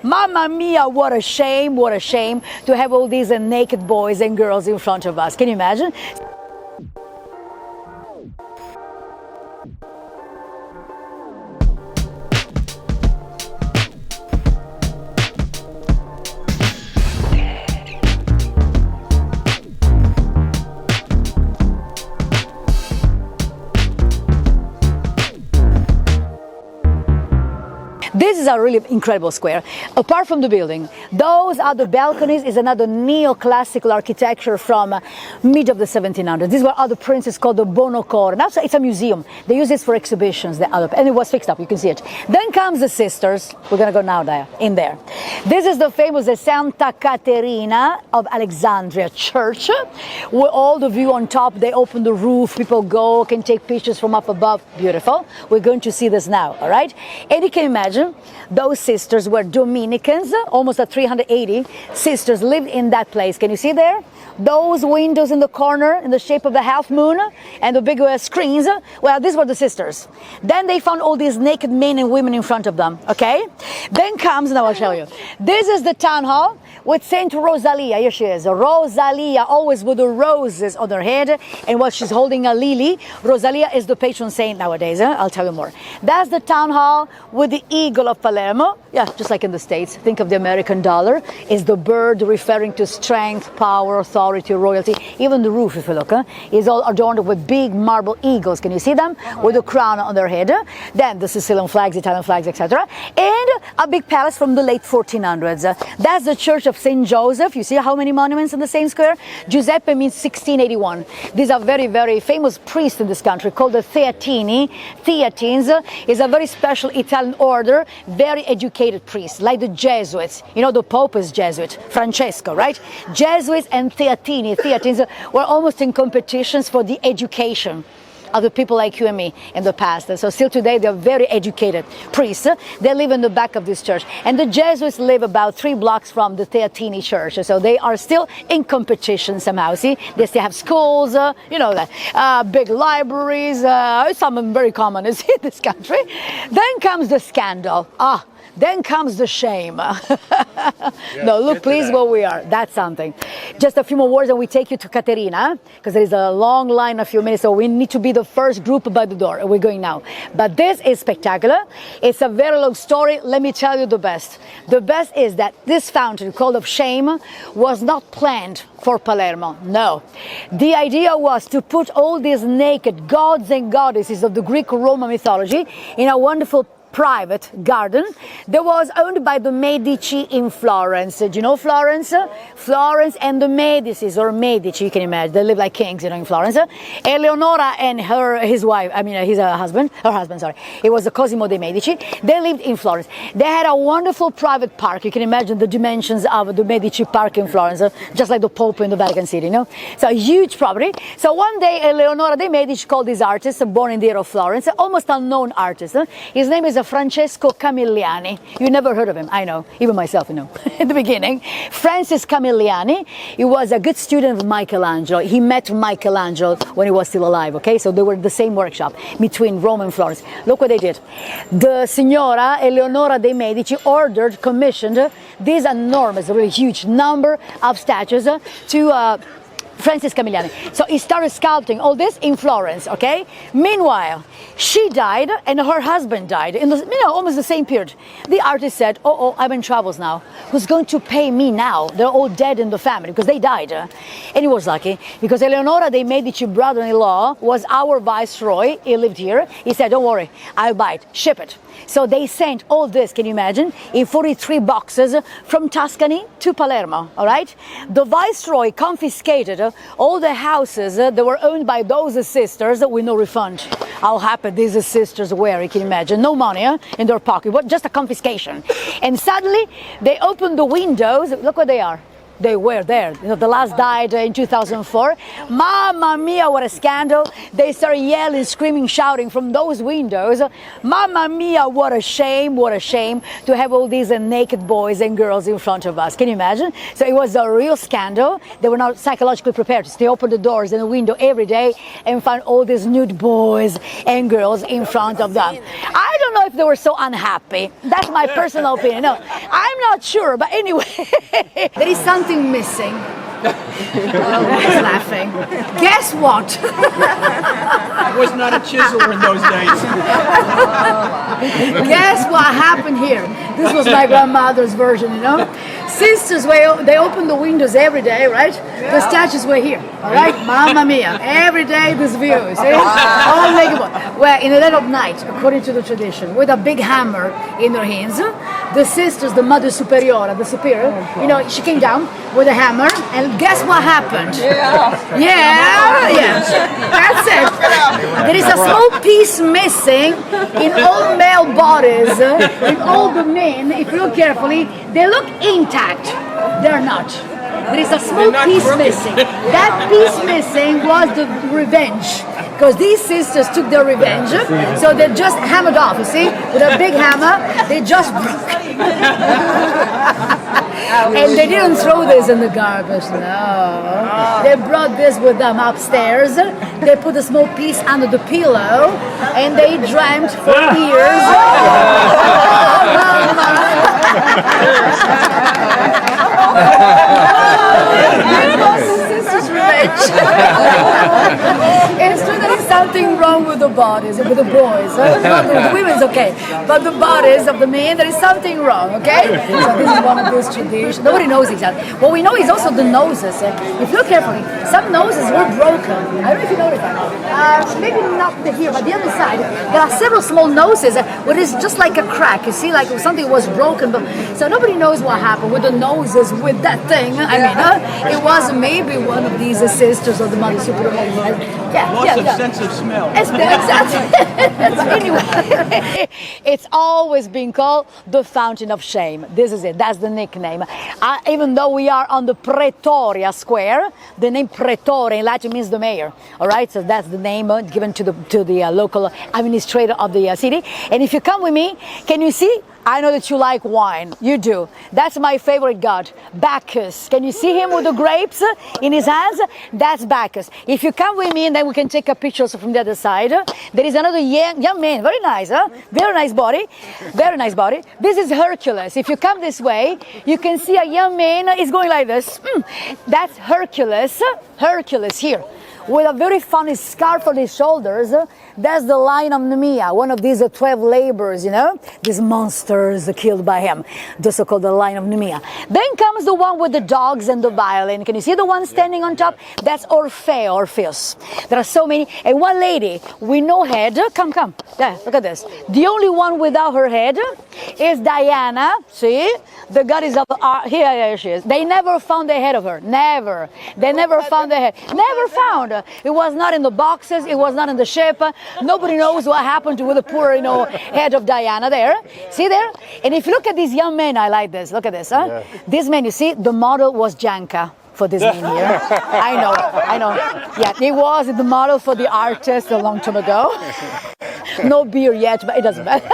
Mamma mia, what a shame to have all these naked boys and girls in front of us. Can you imagine? This is a really incredible square. Apart from the building, those are the balconies, is another neoclassical architecture from mid of the 1700s. These were other princes called the Bonocore. Now it's a museum. They use this for exhibitions, and it was fixed up, you can see it. Then comes the sisters. We're gonna go now there, in there. This is the famous Santa Caterina of Alexandria church, with all the view on top. They open the roof, people go, can take pictures from up above. Beautiful. We're going to see this now, all right? And you can imagine those sisters were Dominicans, almost at 380 sisters lived in that place. Can you see there? Those windows in the corner in the shape of the half moon and the big screens, well, these were the sisters. Then they found all these naked men and women in front of them, okay? Then comes, now I'll show you. This is the town hall with Saint Rosalia. Here she is, Rosalia, always with the roses on her head, and while she's holding a lily. Rosalia is the patron saint nowadays, I'll tell you more. That's the town hall with the eagle of Palermo. Yeah, just like in the States. Think of the American dollar. Is the bird referring to strength, power, authority, royalty. Even the roof, if you look, is all adorned with big marble eagles. Can you see them? With a crown on their head. Then the Sicilian flags, Italian flags, etc. And a big palace from the late 1400s. That's the Church of St. Joseph. You see how many monuments in the same square? Giuseppe means 1681. These are very, very famous priests in this country called the Theatini. Theatines is a very special Italian order, very educated priests, like the Jesuits. You know, the Pope is Jesuit, Francesco, right? Jesuits and Theatines were almost in competitions for the education of the people like you and me in the past. And so still today, they're very educated priests. They live in the back of this church. And the Jesuits live about 3 blocks from the Theatini church. So they are still in competition somehow. See, they still have schools, you know, big libraries. Some very common in this country. Then comes the scandal. Then comes the shame. No, look, please, where we are. That's something. Just a few more words and we take you to Caterina, because there is a long line, a few minutes, so we need to be the first group by the door. We're going now. But this is spectacular. It's a very long story. Let me tell you the best. The best is that this fountain, called of shame, was not planned for Palermo. No. The idea was to put all these naked gods and goddesses of the Greek-Roman mythology in a wonderful private garden that was owned by the Medici in Florence. Do you know Florence? Florence and the Medicis, or Medici, you can imagine. They live like kings, you know, in Florence. Eleonora and her husband, it was the Cosimo de' Medici. They lived in Florence. They had a wonderful private park. You can imagine the dimensions of the Medici park in Florence, just like the Pope in the Vatican City, you know? So a huge property. So one day, Eleonora de' Medici called this artist, born in the year of Florence, almost unknown artist. His name is Francesco Camilliani. You never heard of him, I know, even myself, you know, in the beginning. Francis Camilliani, he was a good student of Michelangelo. He met Michelangelo when he was still alive, okay? So they were in the same workshop between Rome and Florence. Look what they did. The Signora Eleonora de' Medici commissioned this enormous, really huge number of statues to Francis Camilliani. So he started sculpting all this in Florence, okay? Meanwhile, she died and her husband died in the, almost the same period. The artist said, oh, I'm in troubles now. Who's going to pay me now? They're all dead in the family because they died. And he was lucky because Eleonora de' Medici brother-in-law was our viceroy. He lived here. He said, don't worry, I'll buy it, ship it. So they sent all this, can you imagine, in 43 boxes from Tuscany to Palermo, all right? The viceroy confiscated all the houses that were owned by those sisters with no refund. How happy these sisters were, you can imagine. No money in their pocket, but just a confiscation. And suddenly, they opened the windows, look what they are. They were there. You know, the last died in 2004. Mamma mia, what a scandal. They started yelling, screaming, shouting from those windows. Mamma mia, what a shame to have all these naked boys and girls in front of us. Can you imagine? So it was a real scandal. They were not psychologically prepared. They opened the doors and the window every day and found all these nude boys and girls in front of them. I don't know if they were so unhappy. That's my personal opinion. No, I'm not sure, but anyway, there is something missing. He's laughing. Guess what? It was not a chisel in those days. Guess what happened here? This was my grandmother's version, you know. Sisters, they opened the windows every day, right? The statues were here, all right? Mamma mia, every day this view, see? All naked boys. Well, in the dead of night, according to the tradition, with a big hammer in their hands, the sisters, the Mother Superiora, the superior, you know, she came down with a hammer, and guess what happened? Yeah. That's it. There is a small piece missing in all male bodies, in all the men. If you look carefully, they look intact. They're not. There is a small piece missing. That piece missing was the revenge. Because these sisters took their revenge, so they just hammered off, you see? With a big hammer, they just broke. And they didn't throw this in the garbage, no. They brought this with them upstairs. They put a small piece under the pillow, and they dreamt for years. It's true there is something wrong with the bodies, with the boys. Not with the women's okay, but the bodies of the men, there is something wrong, okay? So this is one of those traditions. Nobody knows exactly. What we know is also the noses. If you look carefully, some noses were broken. I don't know if you noticed that. Maybe not here, but the other side, there are several small noses where it's just like a crack. You see, like something was broken. But so nobody knows what happened with the noses, with that thing. I mean, it was maybe one of these sisters of the Mother Superior. Loss of sense of smell. Exactly. Anyway, it's always been called the Fountain of Shame. This is it. That's the nickname. Even though we are on the Pretoria Square, the name Pretoria in Latin means the mayor. All right, so that's the name given to the local administrator of the city. And if you come with me, can you see? I know that you like wine. You do. That's my favorite god, Bacchus. Can you see him with the grapes in his hands? That's Bacchus. If you come with me, and then we can take a picture from the other side. There is another young man. Very nice, huh? Very nice body. Very nice body. This is Hercules. If you come this way, you can see a young man is going like this. That's Hercules. Hercules here, with a very funny scarf on his shoulders. That's the Lion of Nemea, one of these 12 laborers, you know, these monsters killed by him, the so-called the Lion of Nemea. Then comes the one with the dogs and the violin. Can you see the one standing on top? That's Orpheus. There are so many. And one lady with no head. Come. There, look at this. The only one without her head is Diana. See? The goddess of art. Here she is. They never found the head of her. Never. They never found the head. Never found. It was not in the boxes. It was not in the ship. Nobody knows what happened to the poor, head of Diana there. See there? And if you look at these young men, I like this. Look at this, huh? Yeah. This man, you see, the model was Janka for this man here. I know. Yeah, he was the model for the artist a long time ago. No beer yet, but it doesn't matter.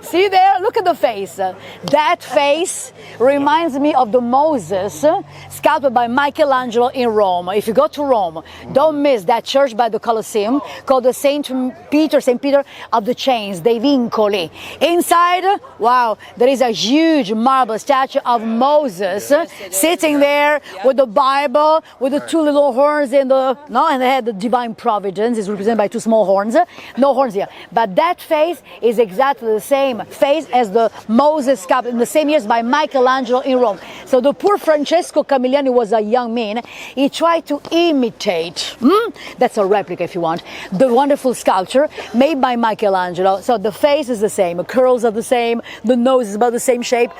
See there? Look at the face. That face reminds me of the Moses sculpted by Michelangelo in Rome. If you go to Rome, don't miss that church by the Colosseum called the Saint Peter of the Chains, dei Vincoli. Inside, wow, there is a huge marble statue of Moses sitting there with the Bible, with the two little horns and they had the divine providence. It's represented by two small horns. No horns here. But that face is exactly the same face as the Moses sculpted in the same years by Michelangelo in Rome. So the poor Francesco Camilliani was a young man. He tried to imitate, that's a replica if you want, the wonderful sculpture made by Michelangelo. So the face is the same, the curls are the same, the nose is about the same shape.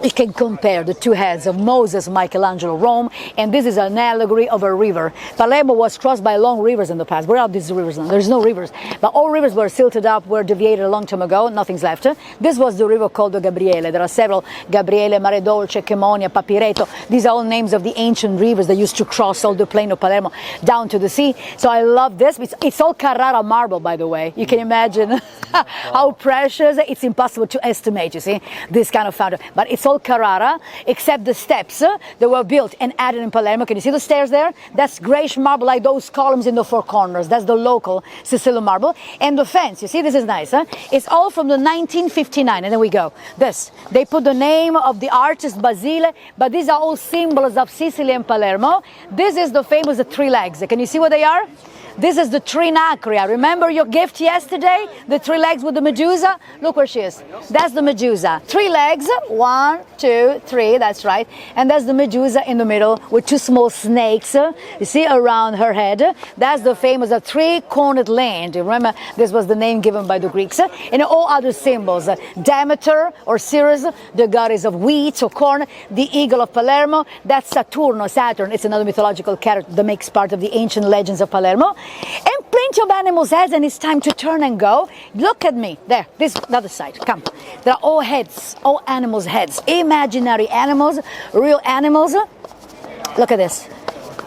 You can compare the two heads of Moses, Michelangelo, Rome, and this is an allegory of a river. Palermo was crossed by long rivers in the past. Where are these rivers now? There's no rivers. But all rivers were silted up, were deviated a long time ago, nothing's left. This was the river called the Gabriele. There are several, Gabriele, Mare Dolce, Chemonia, Papireto. These are all names of the ancient rivers that used to cross all the plain of Palermo down to the sea. So I love this. It's all Carrara marble, by the way. You can imagine how precious. It's impossible to estimate, you see, this kind of fountain. But it's all Carrara, except the steps that were built and added in Palermo. Can you see the stairs there? That's grayish marble, like those columns in the four corners. That's the local Sicilian marble. And the fence, you see, this is nice, huh? It's all from the 1959, and then we go. This, they put the name of the artist Basile, but these are all symbols of Sicily and Palermo. This is the famous three legs. Can you see what they are? This is the Trinacria. Remember your gift yesterday? The three legs with the Medusa? Look where she is. That's the Medusa. Three legs. 1, 2, 3. That's right. And that's the Medusa in the middle with two small snakes. You see around her head. That's the famous three-cornered land. Remember, this was the name given by the Greeks. And all other symbols. Demeter or Ceres, the goddess of wheat or corn. The eagle of Palermo. That's Saturn. It's another mythological character that makes part of the ancient legends of Palermo. And plenty of animals' heads, and it's time to turn and go. Look at me. There, this the other side. Come. There are all heads, all animals' heads. Imaginary animals, real animals. Look at this.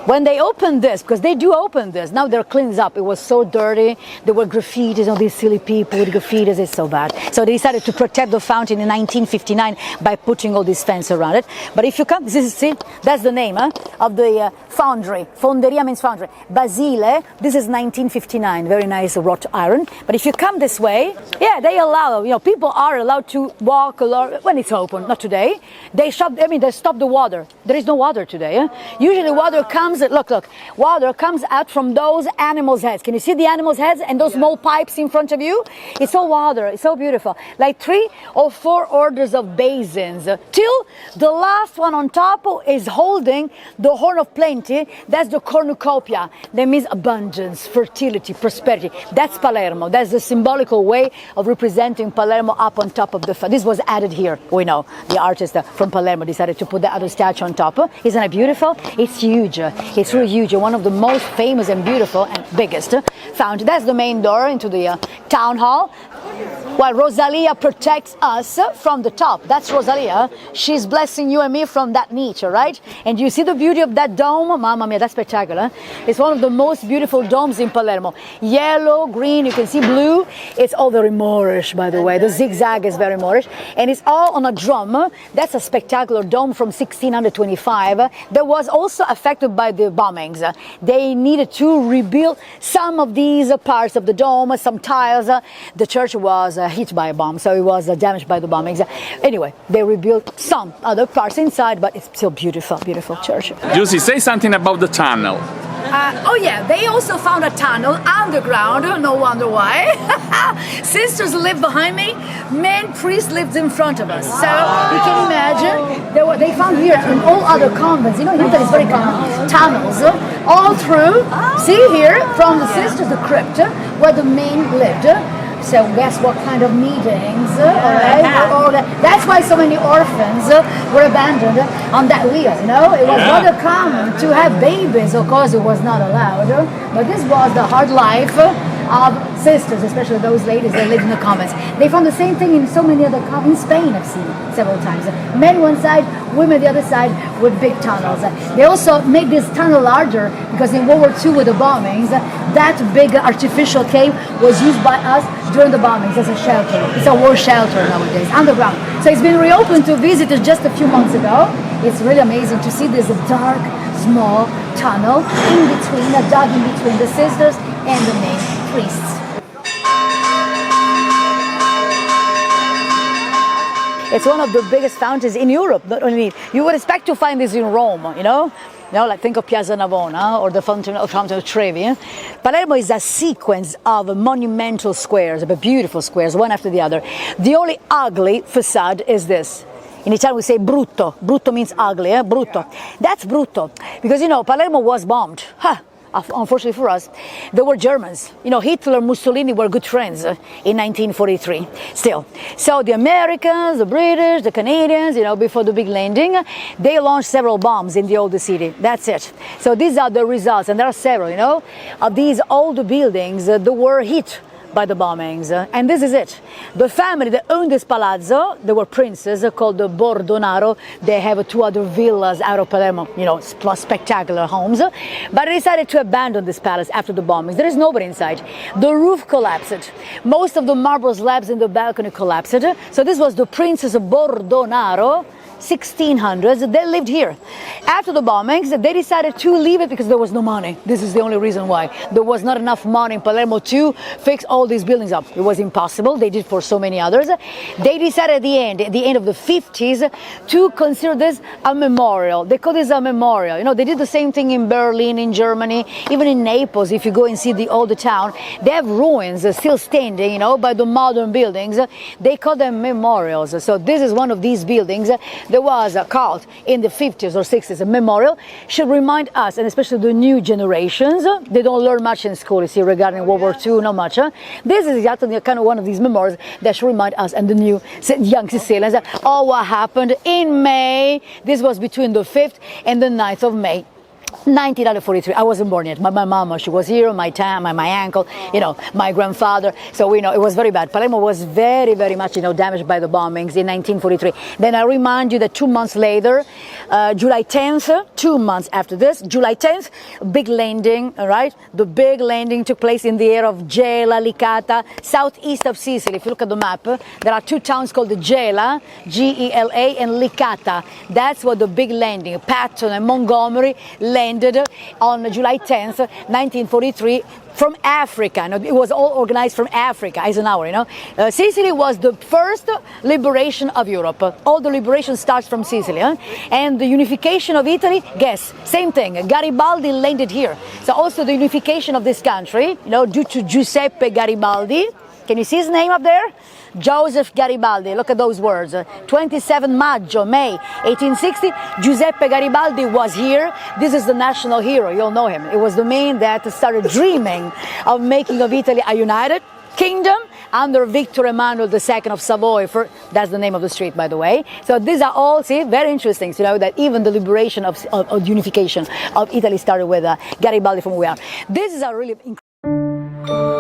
When they opened this, because they do open this, now they're cleaned up. It was so dirty. There were graffitis, all these silly people with graffitis. It's so bad. So they decided to protect the fountain in 1959 by putting all this fence around it. But if you come, see, that's the name of the foundry. Fonderia means foundry. Basile, this is 1959. Very nice wrought iron. But if you come this way, yeah, they allow, people are allowed to walk when it's open. Not today. They stop the water. There is no water today. Usually water comes. Look, water comes out from those animals' heads. Can you see the animals' heads and those small pipes in front of you? It's all water. It's so beautiful. Like 3 or 4 orders of basins. Till the last one on top is holding the horn of plenty. That's the cornucopia. That means abundance, fertility, prosperity. That's Palermo. That's the symbolical way of representing Palermo up on top of the. This was added here. We know the artist from Palermo decided to put the other statue on top. Isn't it beautiful? It's huge. It's really huge. One of the most famous and beautiful and biggest fountain. That's the main door into the town hall. While Rosalia protects us from the top. That's Rosalia. She's blessing you and me from that niche, right? And you see the beauty of that dome? Mamma mia, that's spectacular. It's one of the most beautiful domes in Palermo. Yellow, green, you can see blue. It's all very Moorish, by the way. The zigzag is very Moorish. And it's all on a drum. That's a spectacular dome from 1625 that was also affected by the bombings. They needed to rebuild some of these parts of the dome, some tiles. The church was hit by a bomb, so it was damaged by the bombings. Anyway, they rebuilt some other parts inside, but it's still beautiful, beautiful church. Giusi, say something about the tunnel. Oh yeah, they also found a tunnel underground, no wonder why. Sisters lived behind me, men priests lived in front of us. So you can imagine, they found here in all other convents, Italy is very common, tunnels all through, see here, from the sisters, the crypt, where the men lived. So guess what kind of meetings, all that. That's why so many orphans were abandoned on that wheel, It was rather common to have babies, of course it was not allowed, but this was the hard life of sisters, especially those ladies that lived in the convents. They found the same thing in so many other convents. In Spain I've seen several times. Men one side, women the other side with big tunnels. They also made this tunnel larger because in World War II with the bombings, that big artificial cave was used by us during the bombings as a shelter. It's a war shelter nowadays, underground. So it's been reopened to visitors just a few months ago. It's really amazing to see this dark, small tunnel in between, dug in between the sisters and the main priests. It's one of the biggest fountains in Europe. Not only you would expect to find this in Rome, like think of Piazza Navona or the Fountain of Trevi. Palermo is a sequence of monumental squares, but beautiful squares, one after the other. The only ugly facade is this. In Italian we say brutto. Brutto means ugly, brutto. That's brutto. Because Palermo was bombed. unfortunately for us, they were Germans. You know, Hitler and Mussolini were good friends in 1943 still. So the Americans, the British, the Canadians, you know, before the big landing, they launched several bombs in the old city. That's it. So these are the results, and there are several, you know, of these old buildings that were hit by the bombings, and this is it. The family that owned this palazzo, they were princes called the Bordonaro. They have 2 other villas out of Palermo, you know, spectacular homes, but they decided to abandon this palace after the bombings. There is nobody inside. The roof collapsed. Most of the marble slabs in the balcony collapsed. So this was the Princes of Bordonaro, 1600s. They lived here. After the bombings, they decided to leave it because there was no money. This is the only reason why. There was not enough money in Palermo to fix all these buildings up. It was impossible. They did for so many others. They decided at the end of the 50s, to consider this a memorial. They call this a memorial. You know, they did the same thing in Berlin, in Germany, even in Naples. If you go and see the old town, they have ruins still standing, you know, by the modern buildings. They call them memorials. So this is one of these buildings. There was a cult in the 50s or 60s, a memorial, should remind us, and especially the new generations, they don't learn much in school, you see, regarding World War II, not much. This is exactly kind of one of these memorials that should remind us and the new young Sicilians, oh, what happened in May. This was between the 5th and the 9th of May. 1943. I wasn't born yet. My mama, she was here, my uncle, you know, my grandfather. So we know it was very bad. Palermo was very, very much, you know, damaged by the bombings in 1943. Then I remind you that 2 months later, July 10th, 2 months after this, July 10th, big landing, all right? The big landing took place in the area of Gela, Licata, southeast of Sicily. If you look at the map, there are 2 towns called Gela, Gela, and Licata. That's what the big landing, Patton and Montgomery, landed on July 10th, 1943, from Africa. It was all organized from Africa, Eisenhower, you know. Sicily was the first liberation of Europe. All the liberation starts from Sicily. And the unification of Italy, guess, same thing. Garibaldi landed here. So also the unification of this country, you know, due to Giuseppe Garibaldi. Can you see his name up there? Joseph Garibaldi, look at those words. 27 Maggio, May 1860, Giuseppe Garibaldi was here. This is the national hero, you'll know him. It was the man that started dreaming of making of Italy a united kingdom under Victor Emmanuel II of Savoy. That's the name of the street, by the way. So these are all, see, very interesting, you know, that even the liberation of unification of Italy started with Garibaldi from where we are. This is a really incredible.